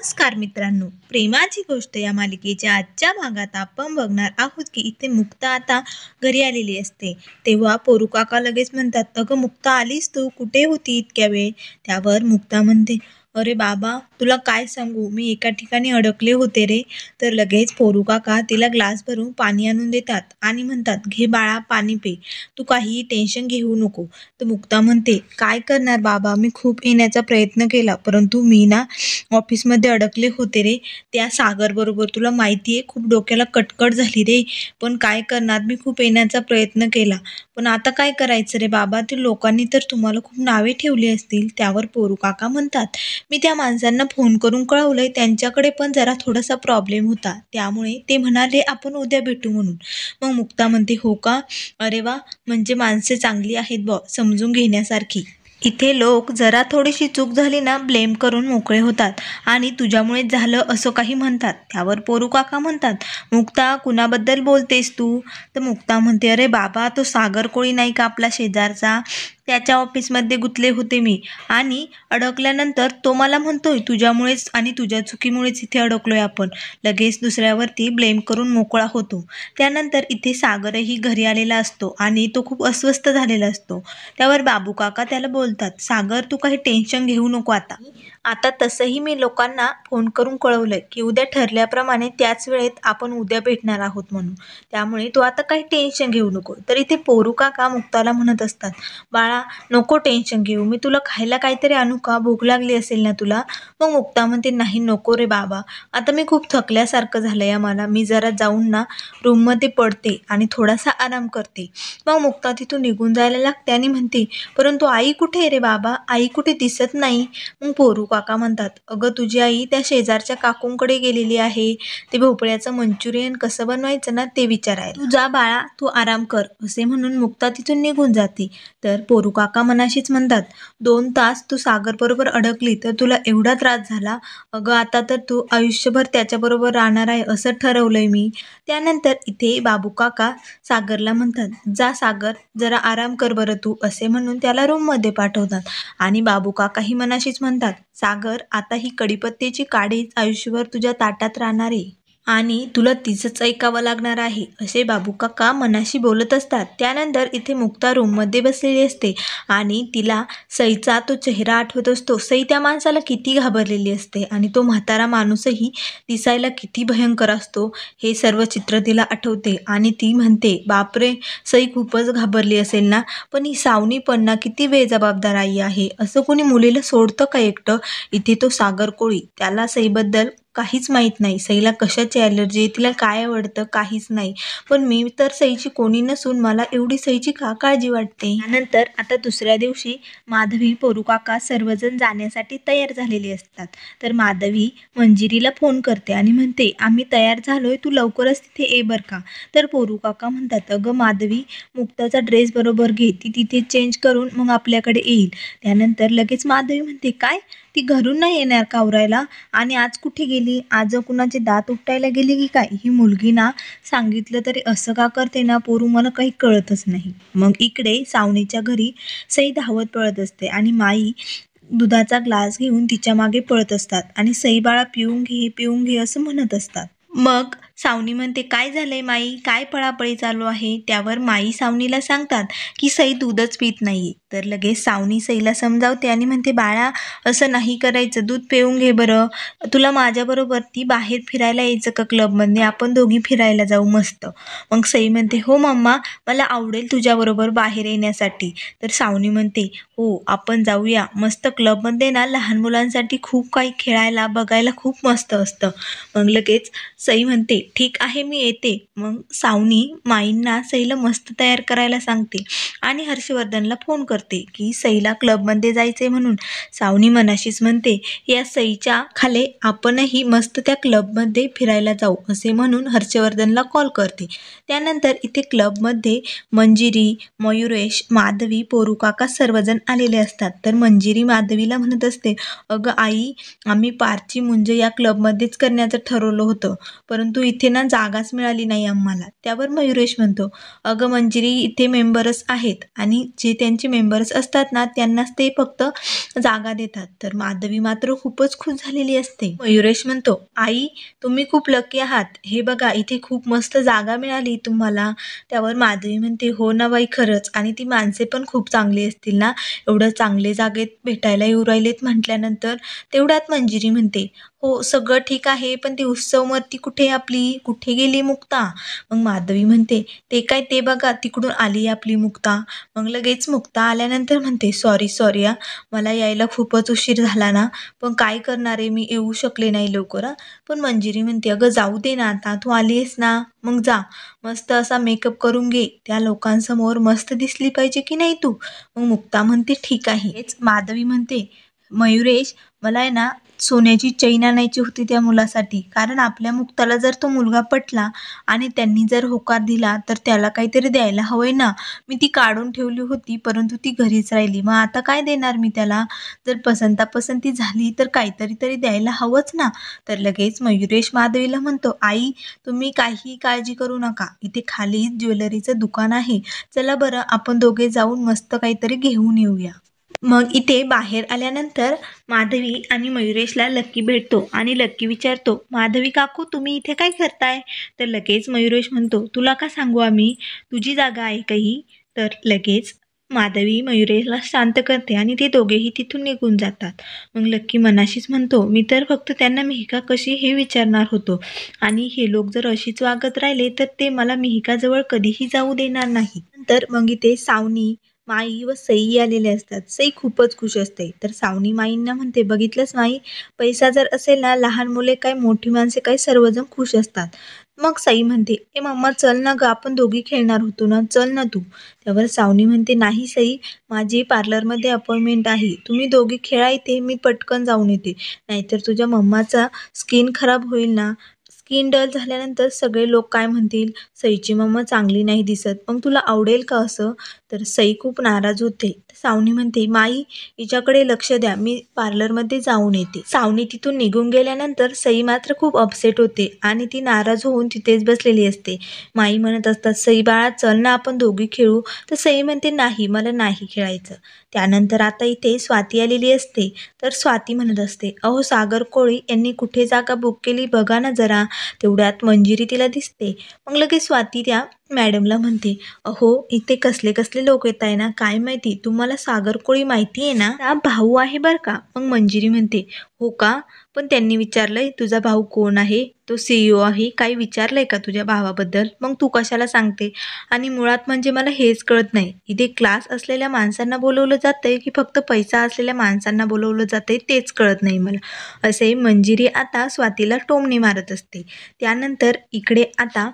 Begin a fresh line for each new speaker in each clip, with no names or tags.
नमस्कार मित्रांनो, प्रेमाची गोष्ट या मालिकेच्या आजच्या भागात आपण बघणार आहोत की इथे मुक्ता आता घरी आलेली असते. तेव्हा पोरू काका लगेच म्हणतात, अगं मुक्ता आलीस तू, कुठे होती इतक्या वेळ? त्यावर मुक्ता म्हणते, अरे बाबा तुला काय सांगू, मी एका ठिकाणी अडकले होते रे. तर लगेच पोरू काका तिला ग्लास भरून पाणी आणून देतात आणि म्हणतात, घे बाळा पाणी पे, तू काहीही टेन्शन घेऊ नको. तर मुक्ता म्हणते, काय करणार बाबा, मी खूप येण्याचा प्रयत्न केला परंतु मी ना ऑफिसमध्ये अडकले होते रे, त्या सागरबरोबर. तुला माहिती आहे खूप डोक्याला कटकट झाली रे, पण काय करणार, मी खूप येण्याचा प्रयत्न केला पण आता काय करायचं रे बाबा, ते लोकांनी तर तुम्हाला खूप नावे ठेवली असतील. त्यावर पोरू काका म्हणतात, मी त्या माणसांना फोन करून कळवलंय, त्यांच्याकडे पण जरा थोडासा प्रॉब्लेम होता त्यामुळे ते म्हणाले आपण उद्या भेटू म्हणून. मग मुक्ता म्हणते, हो का, अरे वा, म्हणजे माणसे चांगली आहेत बॉ, समजून घेण्यासारखी. इथे लोक जरा थोडीशी चूक झाली ना ब्लेम करून मोकळे होतात आणि तुझ्यामुळेच झालं असं काही म्हणतात. त्यावर पोरू काका म्हणतात, मुक्ता कुणाबद्दल बोलतेस तू? तर मुक्ता म्हणते, अरे बाबा तो सागर कोळी नाही का आपला शेजारचा, त्याच्या ऑफिसमध्ये गुंतले होते मी आणि अडकल्यानंतर तो मला म्हणतोय तुझ्यामुळेच आणि तुझ्या चुकीमुळेच इथे अडकलोय आपण. लगेच दुसऱ्यावरती ब्लेम करून मोकळा होतो. त्यानंतर इथे सागरही घरी आलेला असतो आणि तो खूप अस्वस्थ झालेला असतो. त्यावर बाबू काका त्याला बोलतात, सागर तू काही टेन्शन घेऊ नको आता. आता तसंही मी लोकांना फोन करून कळवलंय की उद्या ठरल्याप्रमाणे त्याच वेळेत आपण उद्या भेटणार आहोत म्हणून, त्यामुळे तू आता काही टेन्शन घेऊ नको. तर इथे पोरू काका मुक्ताला म्हणत असतात, बाळा नको टेन्शन घेऊ, मी तुला खायला काहीतरी आणू का, भूक लागली असेल ना तुला? मग मुक्ता म्हणते, नाही नको रे बाबा, आता मी खूप थकल्यासारखं झालंय मला, मी जरा जाऊन ना रूममध्ये पडते आणि थोडासा आराम करते. मग मुक्ता तिथून निघून जायला लागते आणि म्हणते, परंतु आई कुठे आहे रे बाबा, आई कुठे दिसत नाही. मग पोरू काका म्हणतात, अगं तुझी आई त्या शेजारच्या काकूंकडे गेलेली आहे, ते भोपळ्याचं मंचुरियन कसं बनवायचं ना ते विचारायला. तू जा बाळा, तू आराम कर, असे म्हणून मुक्ता तिथून निघून जाते. तर पोरू काका मनाशीच म्हणतात, 2 तास तू सागर बरोबर अडकली तर तुला एवढा त्रास झाला, अगं आता तर तू आयुष्यभर त्याच्याबरोबर राहणार आहे असं ठरवलंय मी. त्यानंतर इथे बाबू काका सागरला म्हणतात, जा सागर जरा आराम कर बरं तू, असे म्हणून त्याला रूममध्ये पाठवतात. आणि बाबू काकाही मनाशीच म्हणतात, सागर आता ही कडीपत्त्याची काडीच आयुष्यभर तुझ्या ताटात राहणार आहे आणि तुला तिचंच ऐकावं लागणार आहे, असे बाबू काका मनाशी बोलत असतात. त्यानंतर इथे मुक्ता रूममध्ये बसलेली असते आणि तिला सईचा तो चेहरा आठवत असतो. सई त्या माणसाला किती घाबरलेली असते आणि तो म्हातारा माणूसही दिसायला किती भयंकर असतो, हे सर्व चित्र तिला आठवते आणि ती म्हणते, बापरे सई खूपच घाबरली असेल ना, पण ही सावनी पण ना किती बेजबाबदार आई आहे, असं कोणी मुलीला सोडतं का एकटं. इथे तो सागर कोळी, त्याला सईबद्दल काहीच माहीत नाही, सईला कशाची ॲलर्जी आहे, तिला काय आवडतं काहीच नाही, पण मी तर सईची कोणी नसून मला एवढी सईची का काळजी वाटते. त्यानंतर आता दुसऱ्या दिवशी माधवी, पोरू काका सर्वजण जाण्यासाठी तयार झालेले असतात. तर माधवी मंजिरीला फोन करते आणि म्हणते, आम्ही तयार झालोय, तू लवकरच तिथे ये बर का. तर पोरू काका म्हणतात, अगं माधवी मुक्ताचा ड्रेस बरोबर घे, ती तिथे चेंज करून मग आपल्याकडे येईल. त्यानंतर लगेच माधवी म्हणते, काय ती घरून नाही येणार का आवरायला, आणि आज कुठे गेली, आज कुणाचे दात उपटायला गेली की काय, ही मुलगी ना सांगितलं तरी असं का करते ना पोरू, मला काही कळतच नाही. मग इकडे सावनीच्या घरी सई धावत पळत असते आणि माई दुधाचा ग्लास घेऊन तिच्या मागे पळत असतात आणि सई बाळा पिऊन घे असं म्हणत असतात. मग सावनी म्हणते, काय झालंय माई, काय पळापळी चालू आहे. त्यावर माई सावनीला सांगतात की सई दूधच पित नाहीये. तर लगेच सावनी सईला समजावते आणि म्हणते, बाळा असं नाही करायचं, दूध पिऊन घे बरं, तुला माझ्याबरोबर ती बाहेर फिरायला यायचं का क्लबमध्ये, आपण दोघी फिरायला जाऊ मस्त. मग सई म्हणते, हो मम्मा मला आवडेल तुझ्याबरोबर बाहेर येण्यासाठी. तर सावनी म्हणते, हो आपण जाऊया मस्त, क्लबमध्ये ना लहान मुलांसाठी खूप काही खेळायला बघायला खूप मस्त असतं. मग लगेच सई म्हणते, ठीक आहे मी येते. मग सावनी माईंना सईला मस्त तयार करायला सांगते आणि हर्षवर्धनला फोन करते की सईला क्लबमध्ये जायचे म्हणून. सावनी मनाशीच म्हणते, या सईच्या खाले आपणही मस्त त्या क्लबमध्ये फिरायला जाऊ, असे म्हणून हर्षवर्धनला कॉल करते. त्यानंतर इथे क्लबमध्ये मंजिरी, मयुरेश, माधवी, पोरू काका सर्वजण आलेले असतात. तर मंजिरी माधवीला म्हणत असते, अगं आई, आम्ही पारची मुंज या क्लबमध्येच करण्याचं ठरवलं होतं, परंतु इथे ना जागाच मिळाली नाही आम्हाला. त्यावर मयुरेश म्हणतो, अगं मंजिरी, इथे मेंबर्स आहेत आणि जे त्यांचे मेंबर्स असतात ना त्यांनाच ते फक्त जागा देतात. तर माधवी मात्र खूपच खुश झालेली असते. मयुरेश म्हणतो, आई, तुम्ही खूप लकी आहात. हे बघा, इथे खूप मस्त जागा मिळाली तुम्हाला. त्यावर माधवी म्हणते, हो ना बाई, खरंच. आणि ती माणसे पण खूप चांगली असतील ना, एवढं चांगले जागेत भेटायला येऊ राहिलेत म्हटल्यानंतर. तेवढ्यात मंजिरी म्हणते, हो सगळं ठीक आहे, पण ती उत्सवमूर्ती कुठे आपली, कुठे गेली मुक्ता? मग माधवी म्हणते, ते काय, ते बघा तिकडून आली आपली मुक्ता. मग लगेच मुक्ता आल्यानंतर म्हणते, सॉरी सॉरी हा, मला यायला खूपच उशीर झाला ना, पण काय करणार आहे, मी येऊ शकले नाही लवकर. पण मंजिरी म्हणते, अगं जाऊ दे ना, आता तू आली आहेस ना, मग जा, मस्त असा मेकअप करून घे, त्या लोकांसमोर मस्त दिसली पाहिजे की नाही तू. मग मुक्ता म्हणते, ठीक आहे. हेच माधवी म्हणते, मयुरेश, मला आहे ना सोन्याची चैन आणायची होती त्या मुलासाठी, कारण आपल्या मुक्ताला जर तो मुलगा पटला आणि त्यांनी जर होकार दिला तर त्याला काहीतरी द्यायला हवंय ना. मी ती काढून ठेवली होती, परंतु ती घरीच राहिली, मग आता काय देणार मी त्याला? जर पसंती झाली तर काहीतरी तरी द्यायला हवंच ना. तर लगेच मयुरेश माधवीला म्हणतो, आई, तुम्ही काही काळजी करू नका, इथे खाली ज्वेलरीचं दुकान आहे, चला बरं आपण दोघे जाऊन मस्त काहीतरी घेऊन येऊया. मग इथे बाहेर आल्यानंतर माधवी आणि मयुरेशला लक्की भेटतो आणि लक्की विचारतो, माधवी काकू, तुम्ही इथे काय करताय? तर लगेच मयुरेश म्हणतो, तुला का सांगू आम्ही, तुझी जागा आहे का ही? तर लगेच माधवी मयुरेशला शांत करते आणि ते दोघेही तिथून निघून जातात. मग लक्की मनाशीच म्हणतो, मी तर फक्त त्यांना मिहिका कशी हे विचारणार होतो, आणि हे लोक जर अशीच वागत राहिले तर ते मला मिहिकाजवळ कधीही जाऊ देणार नाही. नंतर मग इथे सावनी, माई व सई आलेले असतात. सई खूपच खुश असते. तर सावनी माईंना म्हणते, बघितलंस माई, पैसा जर असेल ना, लहान मुले काय मोठी माणसे काय सर्वजण खुश असतात. मग सई म्हणते, ए मम्मा चल ना ग, आपण दोघी खेळणार होतो ना, चल ना तू. त्यावर सावनी म्हणते, नाही सई, माझी पार्लरमध्ये अपॉइंटमेंट आहे, तुम्ही दोघी खेळा इथे, मी पटकन जाऊन येते, नाहीतर तुझ्या मम्माचा स्किन खराब होईल ना. स्किन डल झाल्यानंतर सगळे लोक काय म्हणतील, सईची मम्मा चांगली नाही दिसत, मग तुला आवडेल का असं? तर सई खूप नाराज होते. सावनी म्हणते, माई, हिच्याकडे लक्ष द्या, मी पार्लरमध्ये जाऊन येते. सावनी तिथून निघून गेल्यानंतर सई मात्र खूप अपसेट होते आणि ती नाराज होऊन तिथेच बसलेली असते. माई म्हणत असतात, सई बाळा चल ना, आपण दोघी खेळू. तर सई म्हणते, नाही, मला नाही खेळायचं. त्यानंतर आता इथे स्वाती आलेली असते. तर स्वाती म्हणत असते, अहो सागर कोळी यांनी कुठे जागा बुक केली बघा ना जरा. तेवढ्यात मंजिरी तिला दिसते. मग लगेच स्वाती त्या मॅडमला म्हणते, अहो इथे कसले कसले लोक येत आहे ना, काय माहिती, तुम्हाला सागर कोळी माहिती आहे ना, हा भाऊ आहे बरं का. मग मंजिरी म्हणते, हो का, पण त्यांनी विचारलंय तुझा भाऊ कोण आहे, तो CEO आहे, काही विचारलंय का तुझ्या भावाबद्दल? मग तू कशाला सांगते? आणि मुळात म्हणजे मला हेच कळत नाही, इथे क्लास असलेल्या माणसांना बोलवलं जातंय की फक्त पैसा असलेल्या माणसांना बोलवलं जातंय, तेच कळत नाही मला. असे मंजिरी आता स्वातीला टोमणे मारत असते. त्यानंतर इकडे आता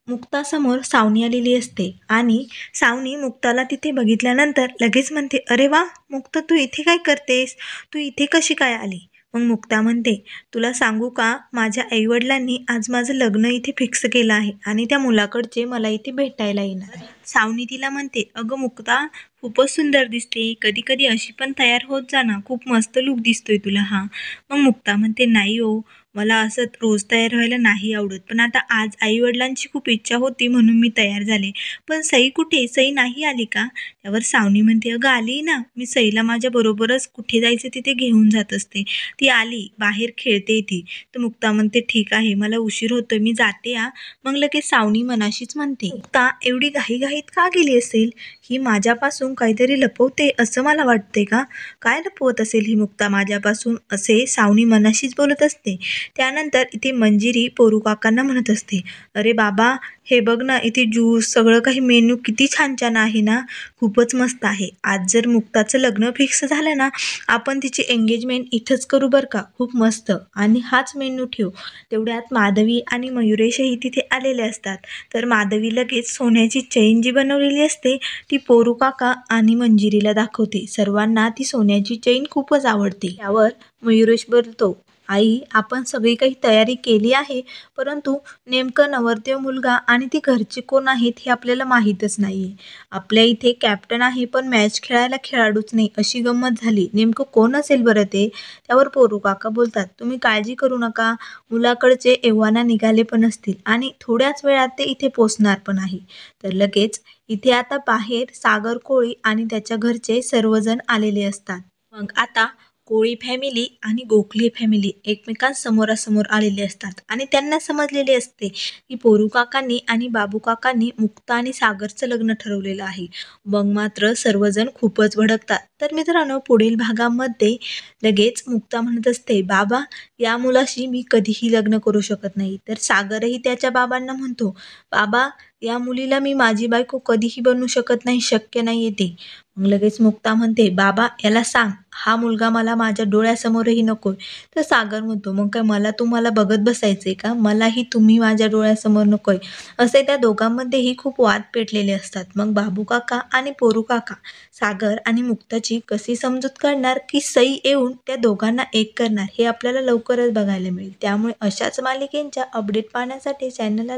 मुक्तासमोर सावनी आलेली असते आणि सावनी मुक्ताला तिथे बघितल्यानंतर लगेच म्हणते, अरे वा मुक्ता, तू इथे काय करतेस, तू इथे कशी काय आली? मग मुक्ता म्हणते, तुला सांगू का, माझ्या आईवडिलांनी आज माझं लग्न इथे फिक्स केलं आहे आणि त्या मुलाकडचे मला इथे भेटायला येणार. सावनी तिला म्हणते, अगं मुक्ता, खूपच सुंदर दिसते, कधी कधी अशी पण तयार होत जा ना, खूप मस्त लुक दिसतोय तुला हा. मग मुक्ता म्हणते, नाही हो, मला असं रोज तयार व्हायला नाही आवडत, पण आता आज आईवडिलांची खूप इच्छा होती म्हणून मी तयार झाले. पण सई कुठे, सई नाही आली का? त्यावर सावनी म्हणते, अगं आली ना, मी सईला माझ्या बरोबरच कुठे जायचं तिथे घेऊन जात असते, ती आली, बाहेर खेळते ती. तर मुक्ता म्हणते, ठीक आहे, मला उशीर होतोय, मी जाते हा. मग लगेच सावनी मनाशीच म्हणते, मुक्ता एवढी घाईघाईत का गेली असेल, ही माझ्यापासून काहीतरी लपवते असं मला वाटते का? काय लपवत असेल ही मुक्ता माझ्यापासून, असे सावनी मनाशीच बोलत असते. त्यानंतर इथे मंजिरी पोरू काकांना म्हणत असते, अरे बाबा, हे बघ ना, इथे ज्यूस सगळं काही मेन्यू किती छान छान आहे ना, खूपच मस्त आहे. आज जर मुक्ताचं लग्न फिक्स झालं ना, आपण तिची एंगेजमेंट इथंच करू बरं का, खूप मस्त, आणि हाच मेन्यू ठेवू. तेवढ्यात माधवी आणि मयुरेशही तिथे आलेले असतात. तर माधवी लगेच सोन्याची चैन जी बनवलेली असते ती पोरू काका आणि मंजिरीला दाखवते. सर्वांना ती सोन्याची चैन खूपच आवडते. त्यावर मयुरेश बोलतो, आई, आपण सगळी काही तयारी केली आहे, परंतु नेमकं नवरदेव मुलगा आणि ती घरची कोण आहेत हे आपल्याला माहीतच नाहीये. आपल्या इथे कॅप्टन आहे पण मॅच खेळायला खेळाडूच नाही, अशी गंमत झाली. नेमकं कोण असेल बरं ते? त्यावर पोरू काका बोलतात, तुम्ही काळजी करू नका. मुलाकडचे एव्हाना निघाले पण असतील आणि थोड्याच वेळात ते इथे पोचणार पण आहे. तर लगेच इथे आता बाहेर सागर कोळी आणि त्याच्या घरचे सर्वजण आलेले असतात. मग आता कोळी फॅमिली आणि गोखले फॅमिली एकमेकांसमोरासमोर आलेले असतात आणि त्यांना समजलेले असते की पोरू काकांनी आणि बाबू काकांनी मुक्ता आणि सागरचं लग्न ठरवलेलं आहे. मग मात्र सर्वजण खूपच भडकतात. तर मित्रांनो, पुढील भागामध्ये लगेच मुक्ता म्हणत असते, बाबा, या मुलाशी मी कधीही लग्न करू शकत नाही. तर सागरही त्याच्या बाबांना म्हणतो, बाबा, या मुलीला मी माझी बायको कधीही बनवू शकत नाही, शक्य नाही ते. मग लगेच मुक्ता म्हणते, बाबा, याला सांग हा मुलगा मला माझ्या डोळ्यासमोरही नकोय. तर सागर म्हणतो, मग काय मला तुम्हाला बघत बसायचंय का? मलाही तुम्ही माझ्या डोळ्यासमोर नकोय. असे त्या दोघांमध्येही खूप वाद पेटलेले असतात. मग बाबू काका आणि पोरू काका सागर आणि मुक्ताची कशी समजूत काढणार की सई येऊन त्या दोघांना एक करणार हे आपल्याला लवकरच बघायला मिळेल. त्यामुळे अशाच मालिकेंच्या अपडेट पाहण्यासाठी चॅनलला